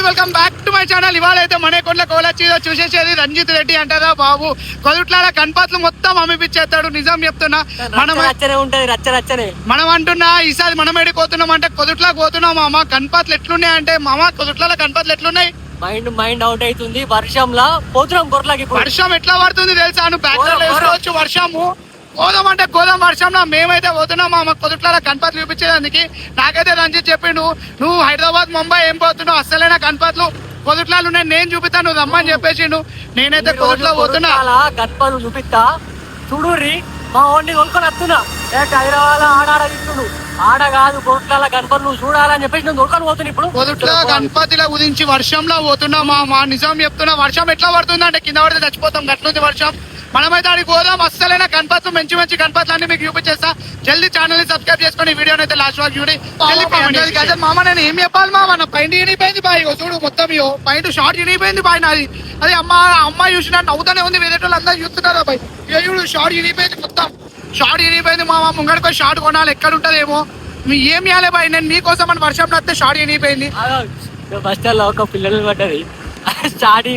Welcome back to my channel. ఇవాళ అయితే మనేకొండల కోలచ్చిదో చూసేసేది రంజిత్ రెడ్డి అంటారా బాబు. కొదుట్లాల కన్పత్లు మొత్తం అమ్మిపిచ్చేస్తాడు. నిజం చెప్తున్నా, మనం అంటున్నా ఈసారి మనం ఎడికి పోతున్నాం అంటే కొదుట్లాకి పోతున్నాం మామ. కన్పత్లు ఎట్లున్నాయి అంటే మామ, కొదుట్లాల కన్పత్లు ఎట్లున్నాయి? మైండ్ అవుట్ అవుతుంది. వర్షంలో పోతున్నాం గొర్రెలకి. వర్షం ఎట్లా పడుతుంది తెలుసా? నువ్వు బ్యాక్ వేసుకోవచ్చు వర్షము. గోదాం అంటే గోదాం వర్షంలో మేమైతే పోతున్నాం మామ కొదుట్లాల కన్పత్లు చూపించేదానికి. నాకైతే రంజిత్ చెప్పిండు, నువ్వు హైదరాబాద్ ముంబై ఏం పోతున్నావు, అస్సలైన కన్పత్లు కొదుట్లాలు ఉన్నాయి, నేను చూపిస్తాను నువ్వు రమ్మని చెప్పేసిండు. నేనైతే కొదుట్లో పోతున్నా. కన్పలు చూపిస్తా చూడుర్రి. మా ఓన్ని కొనుక్కొని వస్తున్నా. హైదరాబాద్ ఆడాడ తింటుడు. ఆడ కాదు కొదుట్లాల కన్పలు నువ్వు చూడాలని చెప్పేసి నేను దొరకని పోతున్నా. ఇప్పుడు కొదుట్ల గణపతిల గురించి వర్షంలో పోతున్నా మా. నిజం చెప్తున్నా, వర్షం ఎట్లా పడుతుంది అంటే కింద పడితే చచ్చిపోతాం, గట్లుంది వర్షం. మనమైతే ఆడికి పోదాం. అస్సలైన కన్పత్లు మంచి మంచి కన్పత్లు అన్ని మీకు చూపించేస్తా. జల్దీ ఛానల్ ని సబ్స్క్రైబ్ చేసుకుని వీడియో అయితే లాస్ట్ వరకు చూడి. మామ నేను ఏం చెప్పాలి మామ, నా పైంట్ ఇనిపోయింది బాయ్. చూడు మొత్తం పైంట్ షార్ట్ ఇనిపోయింది బాయ్ నాది. అది అమ్మాయి చూసినట్టు నవ్వుతానే ఉంది, వేరే వాళ్ళు అందరూ చూస్తున్నారా బాయ్. చూడు షార్ట్ ఇనిపోయింది, మొత్తం షార్ట్ ఇనిపోయింది మామ. ముంగడికి షార్ట్ కొనాలి, ఎక్కడ ఉంటదేమో. ఏం ఇవ్వాలి బాయ్, నేను మీకోసం అని వర్షం నడితే షార్ట్ ఇనిపోయింది. బస్ స్టాండ్ లో ఒక పిల్లలు పడ్డది. షార్ట్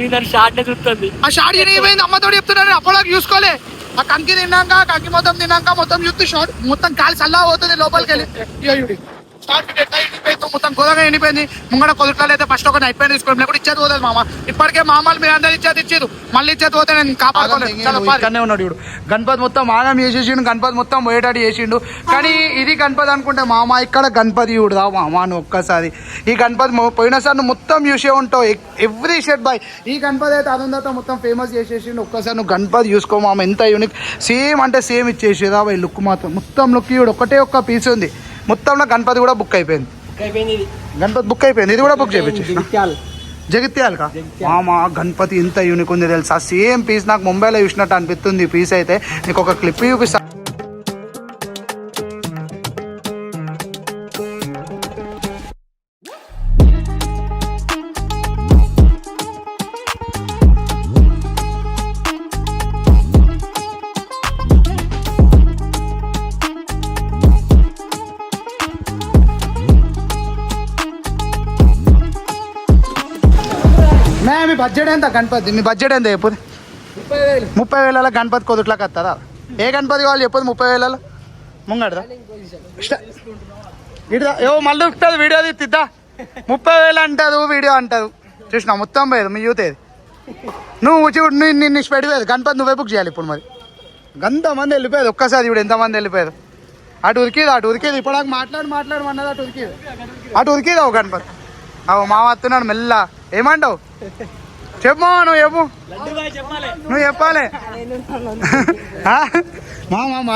చూస్తుంది. ఆ షార్ట్ ఇనిపోయింది, అమ్మతో చెప్తున్నాను. అప్పటికి చూసుకోలే. ఆ కంకి తిన్నాక కంకి మొత్తం చూస్తే షార్ట్ మొత్తం కాలి చల్లా పోతుంది లోపలికి వెళ్ళి. మొత్తం గోదాగా ఎండిపోయింది. ముంగడ కొదుట్లాలు అయితే ఫస్ట్ ఒక నైట్ పైన తీసుకోవడం లేకపోతే ఇచ్చేది పోతుంది మామ. ఇప్పటికే మామూలు మీరు అందరు ఇచ్చేది మళ్ళీ ఇచ్చేది పోతే నేను కాపాడుకోనే ఉన్నాడు. ఇప్పుడు గణపతి మొత్తం ఆగం చేసేసిండు, గణపతి మొత్తం పోయేటాడు చేసిండు. కానీ ఇది గణపతి అనుకుంటే మామ, ఇక్కడ గణపతి చూడదా మామ నువ్వు ఒక్కసారి. ఈ గణపతి పోయినసారి నువ్వు మొత్తం చూసే ఉంటావు ఎవ్రీ షెడ్ బాయ్. ఈ గణపతి అయితే అదంతా మొత్తం ఫేమస్ చేసేసిండు. ఒక్కసారి నువ్వు గణపతి చూసుకో మామ, ఎంత యూనిక్. సేమ్ అంటే సేమ్ ఇచ్చేసేదా బాయ్. లుక్ మాత్రం మొత్తం లుక్ చూడు, ఒకటే ఒక్క పీస్ ఉంది. మొత్తంలో గణపతి కూడా బుక్ అయిపోయింది. గణపతి బుక్ అయిపోయింది. ఇది కూడా బుక్ చేయించి జగిత్యాల మామ. గణపతి ఎంత యూనిక్ ఉంది తెలుసా. సేమ్ పీస్ నాకు ముంబైలో చూసినట్టు అనిపిస్తుంది. పీస్ అయితే నీకు ఒక క్లిప్ చూపిస్తా. మీ బడ్జెట్ ఎంత గణపతి? మీ బడ్జెట్ ఎంత చెప్పదు? 30,000 గణపతి కొదుట్లోకి వస్తుందా? ఏ గణపతి కావాలి చెప్పదు? 30,000 ముంగడదా ఇటుదా ఏవో మళ్ళీ ఉంటుంది వీడియో తిద్దా. 30,000 అంటారు వీడియో అంటారు. చూసినా మొత్తం పోయేది మీ యూత్ ఏది. నువ్వు చూడు నిన్ను పెట్టిపోయేది గణపతి నువ్వే బుక్ చేయాలి. ఇప్పుడు మరి అంతమంది వెళ్ళిపోయేది ఒక్కసారి. ఇప్పుడు ఎంతమంది వెళ్ళిపోయారు. అటు ఉరికేది ఇప్పుడు మాట్లాడమన్నది. అటు ఉరికేది అవు గణపతి. అవు మా వస్తున్నాడు మెల్ల. ఏమంటావు చెప్పు నువ్వు చెప్పాలి.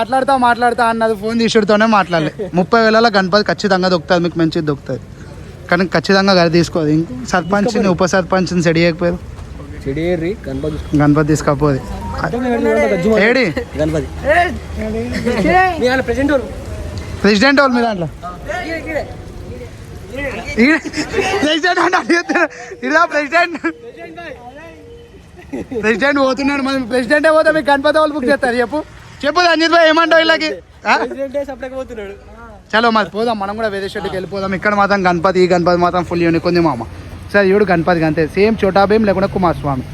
మాట్లాడతా అన్నది ఫోన్ తీసుడుతోనే మాట్లాడలే. 30,000 గణపతి ఖచ్చితంగా దొక్కుతుంది, మీకు మంచిది దొక్కుతుంది. కానీ ఖచ్చితంగా గారి తీసుకోదు. ఇంకో సర్పంచ్ని ఉప సర్పంచ్ని సెడి చేయకపోయారు. గణపతి తీసుకోపోదు. ఏడి ప్రెసిడెంట్ వాళ్ళు మీ దాంట్లో ప్రెసిడెంట్ పోతున్నాడు. మరి ప్రెసిడెంటే పోతే మీకు గణపతి వాళ్ళు బుక్ చేస్తారు. చెప్పు రంజిత్ భాయ్ ఏమంటావు వీళ్ళకి? చలో మరి పోదాం, మనం కూడా వేరే షెడ్కి వెళ్ళిపోదాం. ఇక్కడ మాత్రం గణపతి, ఈ గణపతి మాత్రం ఫుల్ యూనిక్ ఉంది మామ. సరే చూడు గణపతికి అంతే సేమ్ చోటాభీం లేకుండా కుమారస్వామి.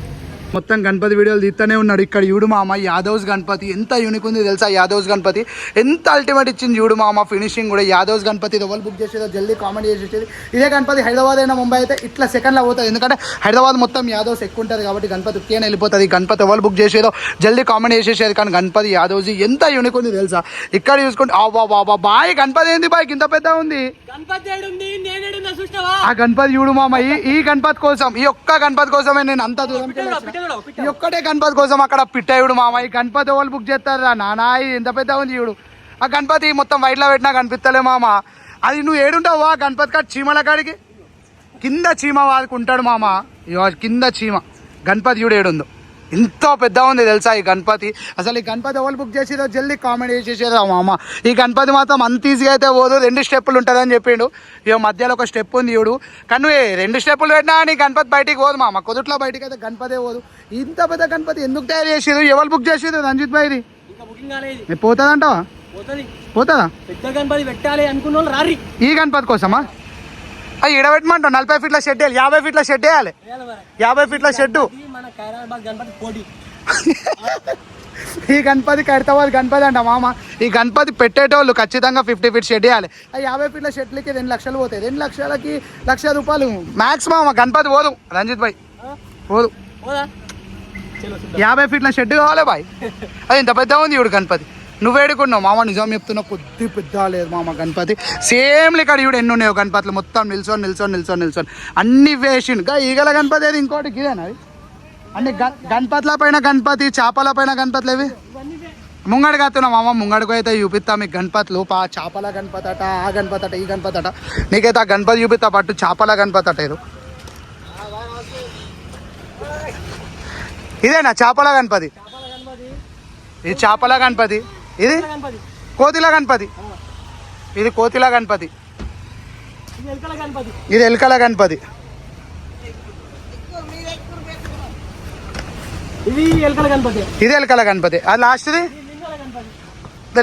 మొత్తం గణపతి వీడియోలు తీస్తూనే ఉన్నాడు. ఇక్కడ చూడు మామ యాదవ్స్ గణపతి ఎంత యూనిక్ ఉంది తెలుసా. యాదవ్స్ గణపతి ఎంత అల్టిమేట్ ఇచ్చింది చూడు మామ. ఫినిషింగ్ కూడా యాదవ్స్ గణపతి ఎవరు బుక్ చేసేదో జల్దీ కామెంట్ చేసేది. ఇదే గణపతి హైదరాబాద్ అయినా ముంబై అయితే ఇట్లా సెకండ్లో పోతుంది. ఎందుకంటే హైదరాబాద్ మొత్తం యాదవ్స్ ఎక్కువ ఉంటుంది కాబట్టి గణపతి ఉత్తిగానే వెళ్ళిపోతుంది. గణపతి ఎవరు బుక్ చేసేదో జల్దీ కామెంట్ చేసేసేది. కానీ గణపతి యాదవ్స్ ఎంత యూనిక్ ఉంది తెలుసా. ఇక్కడ చూసుకుంటే బాబా బాయ్ గణపతి ఏంది బాయ్ ఇంత పెద్ద ఉంది. ఆ గణపతి చూడు మామ. ఈ గణపతి కోసం, ఈ ఒక్క గణపతి కోసమే నేను అంత దూరం ఈ ఒక్కటే గణపతి కోసం అక్కడ పిట్టాయుడు మామ. ఈ గణపతి వాళ్ళు బుక్ చేస్తారా నానా, ఎంత పెద్ద ఉంది చూడు. ఆ గణపతి మొత్తం వైట్లో పెట్టినా కనిపిస్తలే మామ. అది నువ్వు ఏడుంటావు ఆ గణపతి కాడ చీమల కాడికి కింద చీమ వాడుకుంటాడు మామ. ఇగో కింద చీమ. గణపతి చూడు ఏడుందో, ఎంతో పెద్ద ఉంది తెలుసా ఈ గణపతి. అసలు ఈ గణపతి ఎవరు బుక్ చేసేదో జల్దీ కామెంట్ చేసేసేదా మామ. ఈ గణపతి మాత్రం అంత ఈజీగా అయితే పోదు, 2 స్టెప్పులు ఉంటుందని చెప్పిండు. ఇక మధ్యలో ఒక స్టెప్ ఉంది చూడు, కానీ 2 స్టెప్పులు పెట్టినా నీ గణపతి బయటికి పోదు మామ. కుదుట్లో బయటికి అయితే గణపతి పోదు. ఇంత పెద్ద గణపతి ఎందుకు తయారు చేసేది, ఎవరు బుక్ చేసేది రంజిత్ భాయ్ది? పోతుందంటావా? పోతుందా? పెద్ద గణపతి పెట్టాలి అనుకున్న వాళ్ళు రారి ఈ గణపతి కోసమా? అది ఇడబెట్టమంటావు. 40 ఫీట్ల షెడ్ వేయాలి, 50 ఫీట్ల షెడ్ వేయాలి, 50 ఫీట్ల షెడ్. మన ఖైరాబాద్ గణపతి పోటీ. ఈ గణపతి కడతావాలి గణపతి అంట మామ. ఈ గణపతి పెట్టేటోళ్ళు ఖచ్చితంగా 50 ఫీట్ షెడ్ వేయాలి. ఆ 50 ఫీట్ల షెడ్లకి 2 లక్షలు పోతాయి. 2 లక్షలకి ₹1,00,000 మ్యాక్స్ మామ. గణపతి పోదు రంజిత్ భాయ్, పోదు. 50 ఫీట్ల షెడ్ కావాలి బాయ్. అది ఇంత పెద్ద ఉంది ఇప్పుడు గణపతి. నువ్వేడుకున్నావు మామ, నిజం చెప్తున్నావు, కొద్ది పెద్ద లేదు మామ గణపతి. సేమ్ ఇక్కడ ఇప్పుడు ఎన్ని ఉన్నాయో గణపతులు, మొత్తం నిల్చొని అన్ని వేసిండు. ఈగల గణపతి ఏది ఇంకోటి గిదేనా? అది అన్ని గణపతుల పైన గణపతి, చేపల పైన గణపతులు ఇవి. ముంగడికి వస్తున్నావు మామ, ముంగడికి అయితే చూపిస్తా మీకు గణపతులు. చేపల గణపతి అట, ఆ గణపతి అట, ఈ గణపతి అట. నీకైతే ఆ గణపతి చూపిస్తా పట్టు. చేపల గణపతి అట ఇది. ఇదేనా చేపల గణపతి? ఇది చేపల గణపతి, ఇది కోతిల గణపతి, ఇది కోతిల గణపతి, ఇది ఎలుకల గణపతి, ఇది ఎలుకల గణపతి, ఇది ఎలుకల గణపతి. అది లాస్ట్ది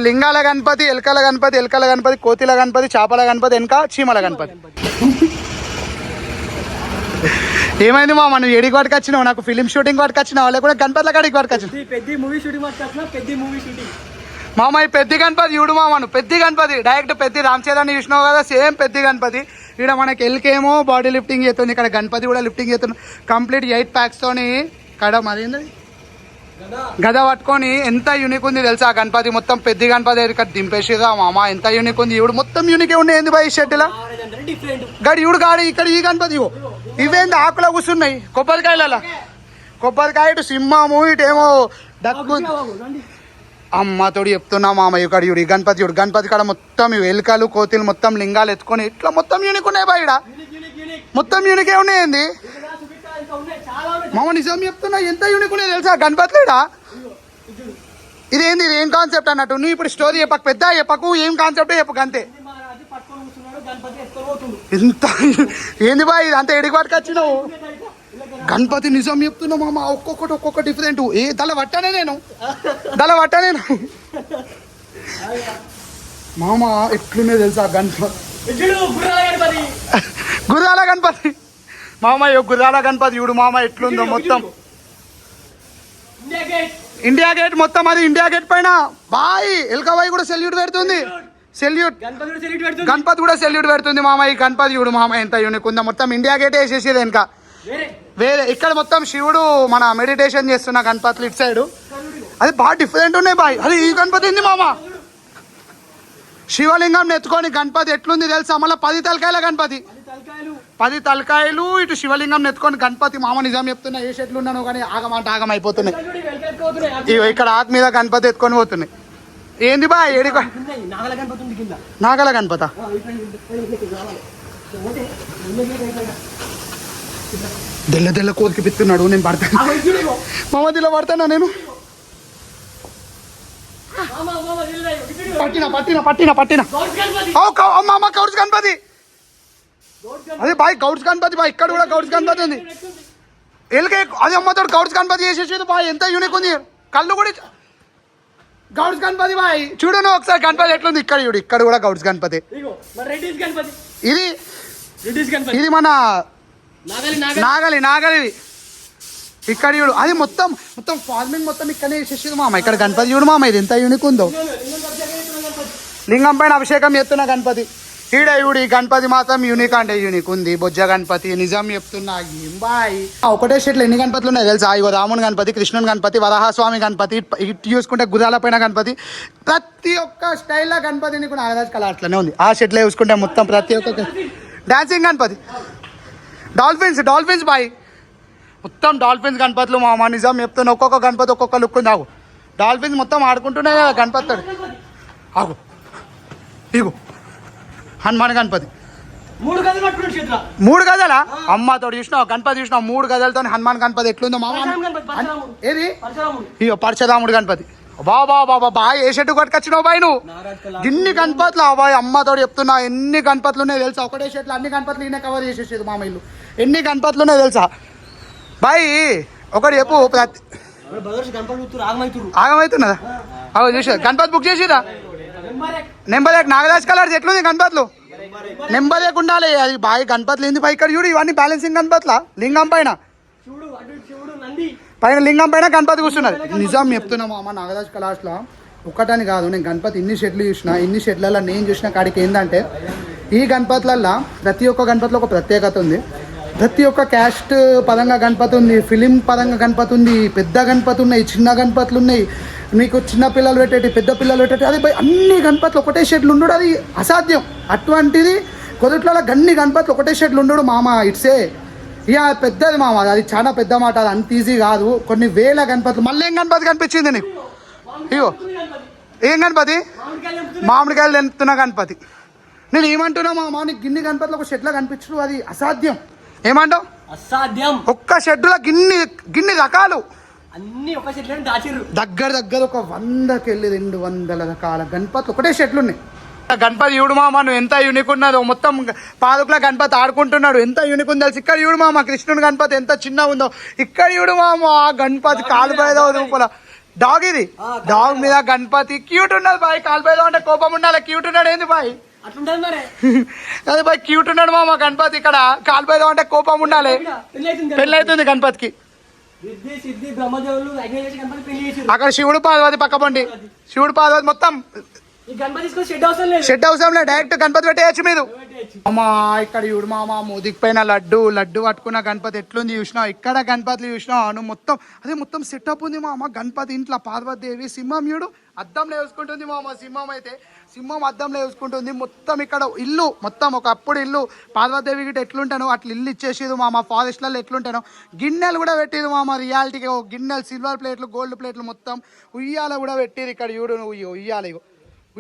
లింగాల గణపతి, ఎలుకల గణపతి, ఎలుకల గణపతి, కోతిల గణపతి, చేపల గణపతి, వెనక చీమల గణపతి. ఏమైంది మా మనం ఏడికి వాటికి వచ్చినావు? నాకు ఫిలిం షూటింగ్ వాటికి వచ్చినావు, లేకుండా గణపతుల కాడికి వాటికి వచ్చినావు? పెద్ద మూవీ షూటింగ్ మామ. ఈ పెద్ద గణపతి చూడు మామ, నువ్వు పెద్ద గణపతి డైరెక్ట్ పెద్ద రామ్ చరణ్ చూసినావు కదా, సేమ్ పెద్ద గణపతి. ఇక్కడ మనకి ఎల్కేమో బాడీ లిఫ్టింగ్ చేస్తుంది, ఇక్కడ గణపతి కూడా లిఫ్టింగ్ చేస్తుంది. కంప్లీట్ 8 ప్యాక్స్ తోని కడ మరింది గద పట్టుకొని. ఎంత యూనిక్ ఉంది తెలుసా ఆ గణపతి. మొత్తం పెద్ద గణపతి ఇక్కడ దింపేసిరా మామ, ఎంత యూనిక్ ఉంది. ఇప్పుడు మొత్తం యూనిక్ ఉండే ఏంది బాయ్ షర్టులా గడి ఇవుడు గాడి. ఇక్కడ ఈ గణపతి ఇవేంది ఆకులో కూర్చున్నాయి, కొబ్బరికాయల కొబ్బరికాయ. ఇటు సింహము, ఇటేమో డక్కు. అమ్మతోడు చెప్తున్నా మామ, ఇక్కడ చూడు ఈ గణపతి చూడు. గణపతి కాడ మొత్తం ఎలుకలు, కోతిలు, మొత్తం లింగాలు ఎత్తుకొని ఇట్లా మొత్తం యూనిక్ ఉన్నాయి బాయ్. ఇక్కడ మొత్తం యూనికే ఉన్నాయండి మామ, నిజం చెప్తున్నా. ఎంత యూనిక్ ఉన్నాయి తెలుసా గణపతిలో. ఇక్కడ ఇదేంది, ఇది ఏం కాన్సెప్ట్ అన్నట్టు? నువ్వు ఇప్పుడు స్టోరీ చెప్పకు, పెద్ద చెప్పకు, ఏం కాన్సెప్ట్ చెప్పకు అంతే. ఎంత ఏంది బాయ్, అంత ఎడికి వాటికి వచ్చినావు గణపతి. నిజం చెప్తున్నా మామ, ఒక్కొక్క డిఫరెంట్. ఏ దళ పట్టానే నేను మామ. ఎట్లున్నాయి తెలుసా గణపతి, గుర్రాల గణపతి మామ. గుర్రాల గణపతి చూడు మామ ఎట్లుందో మొత్తం. ఇండియా గేట్ మొత్తం, అది ఇండియా గేట్ పైన బాయ్. ఎల్కబాయ్ కూడా సెల్యూట్ పెడుతుంది, సెల్యూట్. గణపతి కూడా సెల్యూట్ పెడుతుంది మామ. ఈ గణపతి చూడు మామ ఎంత యూనిక్ ఉందో. మొత్తం ఇండియా గేట్ వేసేసేది వెనక. వేరే ఇక్కడ మొత్తం శివుడు మన మెడిటేషన్ చేస్తున్న గణపతులు ఇటు సైడు. అది బాగా డిఫరెంట్ ఉన్నాయి బాయ్. అది ఈ గణపతి ఉంది మామ. శివలింగం ఎత్తుకొని గణపతి ఎట్లుంది తెలుసా? మళ్ళీ 10 తలకాయల గణపతి, 10 తలకాయలు. ఇటు శివలింగం ఎత్తుకొని గణపతి మామ. నిజం చెప్తున్నా, ఏ చెట్లు ఉన్నాను కానీ ఆగమంట ఆగం అయిపోతున్నాయి. ఇక్కడ ఆకు మీద గణపతి ఎత్తుకొని పోతున్నాయి. ఏంది బా ఏడి నాగల గణపత? తెల్ల కోరికి పిస్తున్నాడు. నేను పడతాను మామ, దిల్ల పడతానా నేను? పట్టిన మామ. గౌడ్స్ గణపతి, అదే బాయ్ గౌడ్స్ గణపతి బాయ్. ఇక్కడ కూడా గౌడ్స్ గణపతి ఉంది. ఎల్కే అది అమ్మతో గౌడ్స్ గణపతి చేసేది బాయ్. ఎంత యూనిక్ ఉంది. కళ్ళు కూడా గౌడ్స్ గణపతి బాయ్. చూడను ఒకసారి గణపతి ఎట్లుంది. ఇక్కడ చూడు, ఇక్కడ కూడా గౌడ్స్ గణపతి. ఇది మన నాగలి. ఇక్కడ చూడు, అది మొత్తం ఫార్మింగ్ మొత్తం ఇక్కడనే చేసేది మామ. ఇక్కడ గణపతి చూడు మామ, ఇది ఎంత యూనిక్ ఉందో. లింగం పైన అభిషేకం చేస్తున్న గణపతి. ఈడ చూడు, ఈ గణపతి మాత్రం యూనిక్ అంటే యూనిక్ ఉంది. బొజ్జ గణపతి. నిజం చెప్తున్నా ఏం బాయ్. ఒకటే షెట్లు ఎన్ని గణపతులు ఉన్నాయి తెలుసా? ఇగో రాముని గణపతి, కృష్ణుని గణపతి, వరహాస్వామి గణపతి, ఇటు చూసుకుంటే గుర్రాల పైన గణపతి. ప్రతి ఒక్క స్టైల్లో గణపతిని కూడా నాగరాజ్ కళ అట్లనే ఉంది. ఆ షెట్లో చూసుకుంటే మొత్తం ప్రతి ఒక్క డాన్సింగ్ గణపతి. Dolphins boy. మొత్తం డాల్ఫిన్స్ గణపతులు మామ. నిజం చెప్తున్నా, ఒక్కొక్క గణపతి ఒక్కొక్క లుక్ ఉంది. ఆగు, డాల్ఫిన్స్ మొత్తం ఆడుకుంటున్నాయి కదా గణపతి. ఆగు, ఇగో హనుమాన్ గణపతి. 3 గజాలు పట్టుకున్నాడు చేతిలో. 3 గజాలా? అమ్మ తోడు చూసినావు గణపతి చూసినావు 3 గజాలతో హనుమాన్ గణపతి ఎట్లుందో మామ. ఏది ఇయ్యో పరశురాముడు గణపతి. బాబా బాబా బాయ్ ఏ షెట్టు కొట్టుకొచ్చినావు బాయ్ నువ్వు? ఇన్ని గణపతులు అబ్బాయి అమ్మతోడు చెప్తున్నా ఎన్ని గణపతులు ఉన్నాయి తెలుసా? ఒకటే షెట్లు అన్ని గణపతులు ఈయన కవర్ చేసేసేది మామ ఇల్లు. ఎన్ని గణపతులు ఉన్నాయి తెలుసా బాయ్? ఒకటి చెప్పు. ఆగమవుతున్నదా? అవి చూసా గణపతి బుక్ చేసిరా? నెంబర్ నాగరాజ్ కలర్ ఎట్లుంది గణపతులు? నెంబర్ ఉండాలి అది బాయ్. గణపతులు ఏంది బాయ్? ఇక్కడ చూడు ఇవన్నీ బ్యాలెన్సింగ్ గణపతుల లింగం పైన పైన లింగం పైన గణపతి కూర్చున్నది. నిజం చెప్తున్నా మామ నాగరాజ్ కళాస్లో ఒక్కటని కాదు, నేను గణపతి ఇన్ని షెట్లు చూసిన, ఇన్ని షెట్లలో నేను చూసిన కాడికి ఏంటంటే ఈ గణపతులల్లో ప్రతి ఒక్క గణపతిలో ఒక ప్రత్యేకత ఉంది. ప్రతి ఒక్క క్యాస్ట్ పరంగా గణపతి ఉంది, ఫిలిం పరంగా గణపతి ఉంది, పెద్ద గణపతి ఉన్నాయి, చిన్న గణపతులు ఉన్నాయి, మీకు చిన్న పిల్లలు పెట్టేటి పెద్ద పిల్లలు పెట్టేటి. అది అన్ని గణపతులు ఒకటే షెట్లు ఉండడు, అది అసాధ్యం. అటువంటిది కొద్దిట్లలో గన్ని గణపతులు ఒకటే షెట్లు ఉండడు మామ. ఇట్సే ఇక పెద్దది మామ, అది చాలా పెద్ద మాట, అది అంత ఈజీ కాదు. కొన్ని వేల గణపతులు. మళ్ళీ ఏం గణపతి కనిపించింది నీకు? ఇగో ఏం గణపతి? మామిడికాయలు తెంపుతున్న గణపతి. నేను ఏమంటున్నా మామ, నీకు గిన్ని గణపతులు ఒక షెడ్లో కనిపించడు, అది అసాధ్యం. ఏమంటావు? అసాధ్యం. ఒక్క షెడ్లో గిన్ని రకాలు అన్ని ఒక షెడ్లో దాచిర్రు. దగ్గర ఒక 100కి వెళ్ళి 200 రకాల గణపతులు ఒకటే షెడ్లు ఉన్నాయి. గణపతి చూడు మామ నువ్వు ఎంత యూనిక్ ఉన్నదో. మొత్తం పాదుకుల గణపతి ఆడుకుంటున్నాడు, ఎంత యూనిక్ ఉందో తెలుసు. ఇక్కడ చూడు మామ కృష్ణుడు గణపతి ఎంత చిన్నగా ఉందో. ఇక్కడ చూడు మామ గణపతి కాలుపైదో రూపల డాగ్. ఇది డాగ్ మీద గణపతి క్యూట్ ఉన్నది బాయ్. కాలుపైదో అంటే కోపం ఉండాలి, క్యూట్ ఉన్నాడు ఏంది బాయ్? అదే బాయ్ క్యూట్ ఉన్నాడు మామ గణపతి. ఇక్కడ కాలుపైదో అంటే కోపం ఉండాలి. పెళ్ళి అవుతుంది గణపతికి. అక్కడ శివుడు పార్వతి పక్క పండి, శివుడు పార్వతి మొత్తం షెడ్ అవసరం లేదు, డైరెక్ట్ గణపతి పెట్టేయచ్చు మీరు. అమ్మా ఇక్కడ చూడు మామ మోదికి పైన లడ్డు పట్టుకున్న గణపతి ఎట్లుంది చూసినావు? ఇక్కడ గణపతులు చూసినావు నువ్వు? మొత్తం అదే మొత్తం సెటప్ ఉంది మామ. గణపతి ఇంట్లో పార్వతీదేవి, సింహం చూడు అద్దంలో వేసుకుంటుంది మామ. సింహం అయితే సింహం అద్దంలో వేసుకుంటుంది. మొత్తం ఇక్కడ ఇల్లు మొత్తం ఒకప్పుడు ఇల్లు పార్వతీదేవి గిట్ట ఎట్లుంటాను అట్లా ఇల్లు ఇచ్చేసేది మామ. ఫారెస్ట్లలో ఎట్లుంటాను గిన్నెలు కూడా పెట్టేది మామ. రియాలిటీగా గిన్నెలు, సిల్వర్ ప్లేట్లు, గోల్డ్ ప్లేట్లు మొత్తం. ఉయ్యాల కూడా పెట్టేది. ఇక్కడ చూడు నువ్వు ఉయ్యాల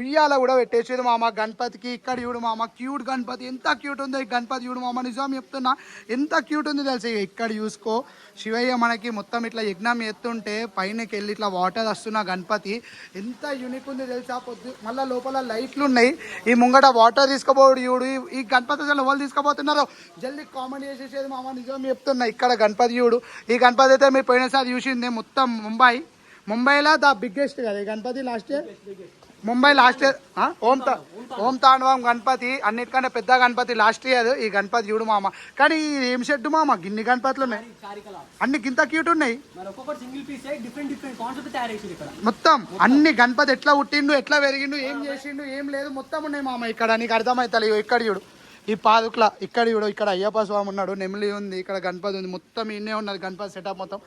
ఉయ్యాల కూడా పెట్టేసేది మామ గణపతికి. ఇక్కడ చూడు మామ క్యూట్ గణపతి ఎంత క్యూట్ ఉందో ఈ గణపతి చూడు మామ. నిజం చెప్తున్నా ఎంత క్యూట్ ఉంది తెలుసు. ఇక్కడ చూసుకో శివయ్య మనకి మొత్తం ఇట్లా యజ్ఞం ఎత్తుంటే పైనకి వెళ్ళి ఇట్లా వాటర్ వస్తున్న గణపతి ఎంత యూనిక్ ఉంది తెలుసా. మళ్ళీ లోపల లైట్లు ఉన్నాయి. ఈ ముంగట వాటర్ తీసుకుపోడు చూడు. ఈ గణపతి అసలు ఎవరు తీసుకుపోతున్నారో జల్దీ కామెంట్ చేసేసేది మామ. నిజం చెప్తున్నా ఇక్కడ గణపతి చూడు. ఈ గణపతి అయితే మీరు పోయినసారి చూసింది మొత్తం ముంబైలో ద బిగ్గెస్ట్ కదా ఈ Ganapati. Last year Mumbai last year Om Tandavam Ganapati అన్నిటికంటే పెద్ద గణపతి లాస్ట్ ఇయర్. ఈ గణపతి చూడు మామ. కానీ ఏం షెడ్ మామ గిన్ని గణపతులు ఉన్నాయి, అన్ని గింత క్యూట్ ఉన్నాయి మొత్తం. అన్ని గణపతి ఎట్లా పుట్టిండు, ఎట్లా పెరిగిండు, ఏం చేసిండు, ఏం లేదు మొత్తం ఉన్నాయి మామ ఇక్కడ. నీకు అర్థమవుతుంది. ఇక్కడ చూడు ఈ పాదుకుల ఇక్కడ చూడు. ఇక్కడ అయ్యప్ప స్వామి ఉన్నాడు, నెమిలి ఉంది, ఇక్కడ గణపతి ఉంది, మొత్తం ఇన్నే ఉన్నది గణపతి సెటప్ మొత్తం.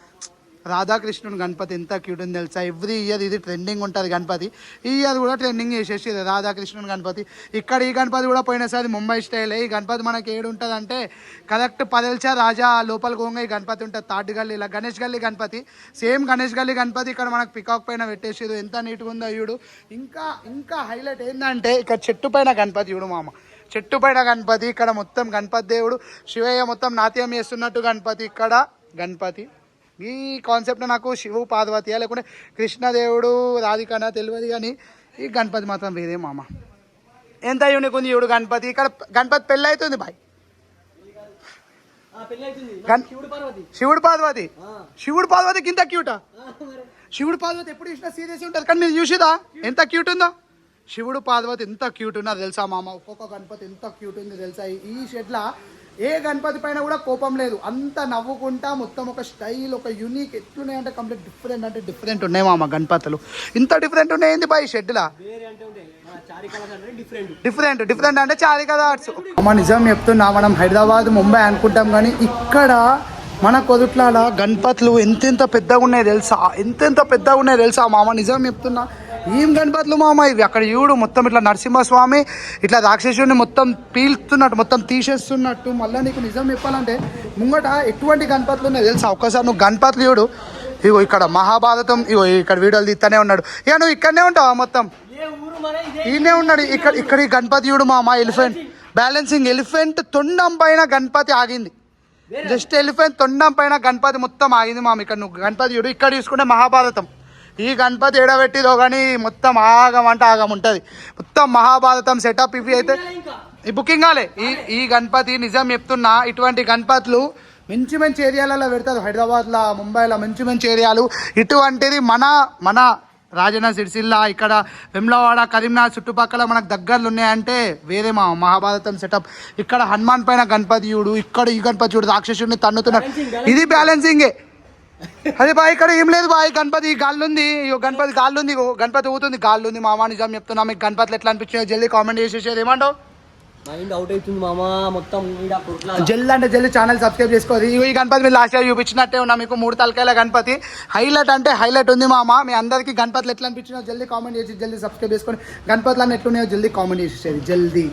రాధాకృష్ణుడు గణపతి ఎంత క్యూట్ ఉంది తెలుసా. ఎవ్రీ ఇయర్ ఇది ట్రెండింగ్ ఉంటుంది గణపతి. ఈ ఇయర్ కూడా ట్రెండింగ్ చేసేసి రాధాకృష్ణుడు గణపతి. ఇక్కడ ఈ గణపతి కూడా పోయినసారి ముంబై స్టైలే. ఈ గణపతి మనకి ఏడు ఉంటుంది అంటే కరెక్ట్ పదల్చా రాజా లోపల గోంగ ఈ గణపతి ఉంటుంది. తాటి గల్లీ ఇలా గణేష్ గల్లీ గణపతి సేమ్ గణేష్ గల్లీ గణపతి ఇక్కడ మనకు పికాక్ పైన పెట్టేసేది. ఎంత నీట్గా ఉందో చూడు. ఇంకా హైలైట్ ఏంటంటే ఇక్కడ చెట్టు పైన గణపతి చూడు మామ. చెట్టు పైన గణపతి. ఇక్కడ మొత్తం గణపతి దేవుడు శివయ్య మొత్తం నాట్యం చేస్తున్నట్టు గణపతి. ఇక్కడ గణపతి ఈ కాన్సెప్ట్ నాకు శివు పార్వతియా లేకుంటే కృష్ణదేవుడు రాధికనా తెలియదు, కానీ ఈ గణపతి మాత్రం వేరే మామ. ఎంత యూనిక్ ఉంది చూడు గణపతి. ఇక్కడ గణపతి పెళ్ళి అవుతుంది బాయ్. శివుడు పార్వతికి ఇంత క్యూటా? శివుడు పార్వతి ఎప్పుడు చూసినా సీరియస్ ఉంటుంది, కానీ మీరు చూసిదా ఎంత క్యూట్ ఉందో? శివుడు పార్వతి ఎంత క్యూట్ ఉన్నారు తెలుసా మామ. ఒక్కొక్క గణపతి ఎంత క్యూట్ ఉంది తెలుసా. ఈ షెడ్లా ఏ గణపతి పైన కూడా కోపం లేదు, అంత నవ్వుకుంటా మొత్తం ఒక స్టైల్ ఒక యూనిక్ ఎట్లున్నాయి అంటే కంప్లీట్ డిఫరెంట్ ఉన్నాయి మామ గణపతులు. ఇంత డిఫరెంట్ ఉన్నాయి ఏంది బాయ్ షెడ్లా? డిఫరెంట్ అంటే చారికథ ఆర్ట్స్ అమ్మ. నిజం చెప్తున్నా మనం హైదరాబాద్ ముంబై అనుకుంటాం, కానీ ఇక్కడ మన కొదుట్ల గణపతులు ఎంతెంత పెద్దగా ఉన్నాయి తెలుసా మామ. నిజం చెప్తున్నా ఏం గణపతులు మామ ఇవి. అక్కడ చూడు మొత్తం ఇట్లా నరసింహస్వామి ఇట్లా రాక్షసుడిని మొత్తం పీల్తున్నట్టు మొత్తం తీసేస్తున్నట్టు. మళ్ళీ నీకు నిజం చెప్పాలంటే ముంగట ఎటువంటి గణపతులు ఉన్నాయి తెలుసా. ఒక్కసారి నువ్వు గణపతులు చూడు. ఇగో ఇక్కడ మహాభారతం ఇగో ఇక్కడ వీడియోలు తీస్తూనే ఉన్నాడు. ఇక నువ్వు ఇక్కడనే ఉంటావా మొత్తం? ఈయనే ఉన్నాడు ఇక్కడ ఈ గణపతి చూడు మామ. ఎలిఫెంట్ బ్యాలెన్సింగ్ ఎలిఫెంట్ తొండం పైన గణపతి ఆగింది. జస్ట్ ఎలిఫెంట్ తొండం పైన గణపతి మొత్తం ఆగింది మామ. ఇక్కడ నువ్వు గణపతి చూడు, ఇక్కడ చూసుకుంటే మహాభారతం. ఈ గణపతి ఎడబెట్టిదో కానీ మొత్తం ఆగం అంటే ఆగం ఉంటుంది. మొత్తం మహాభారతం సెటప్. ఇవి అయితే ఈ బుకింగ్ కాలే. ఈ గణపతి నిజం చెప్తున్నా, ఇటువంటి గణపతులు మంచి మంచి ఏరియాలలో పెడతారు. హైదరాబాద్లో, ముంబైలో మంచి మంచి ఏరియాలు. ఇటువంటిది మన రాజన్న సిరిసిల్ల, ఇక్కడ వెమ్లవాడ, కరీంనగర్ చుట్టుపక్కల మనకు దగ్గరలు ఉన్నాయంటే వేరే మహాభారతం సెటప్. ఇక్కడ హనుమాన్ పైన గణపతి చూడు, ఇక్కడ ఈ గణపతి చూడు రాక్షసుడిని తన్నుతున్నాడు. ఇది బ్యాలెన్సింగే. అదే బాయ్ ఇక్కడ ఏం లేదు బాయ్. గణపతి గాల్లుంది, గణపతి గాల్లుంది, గణపతి ఊతుంది, గాల్లుంది మామ. నిజం చెప్తున్నా, మీకు గణపతులు ఎట్లా అనిపించాయో జల్దీ కామెంట్ చేసేసేది. ఏమంటావు? మైండ్ అవుట్ అవుతుంది మామ మొత్తం. జల్ది అంటే జల్దీ ఛానల్ సబ్స్క్రైబ్ చేసుకోవాలి. ఈ గణపతి మీరు లాస్ట్ ఇయర్ చూపించినట్టే ఉన్నా మీకు 3 తలకాయల గణపతి. హైలైట్ అంటే హైలైట్ ఉంది మామ. మీ అందరికీ గణపతులు ఎట్లా అనిపించినాయో జల్దీ కామెంట్ చేసి జల్దీ సబ్స్క్రైబ్ చేసుకొని గణపతులు ఎట్లున్నాయో జల్దీ కామెంట్ చేసేది జల్దీ.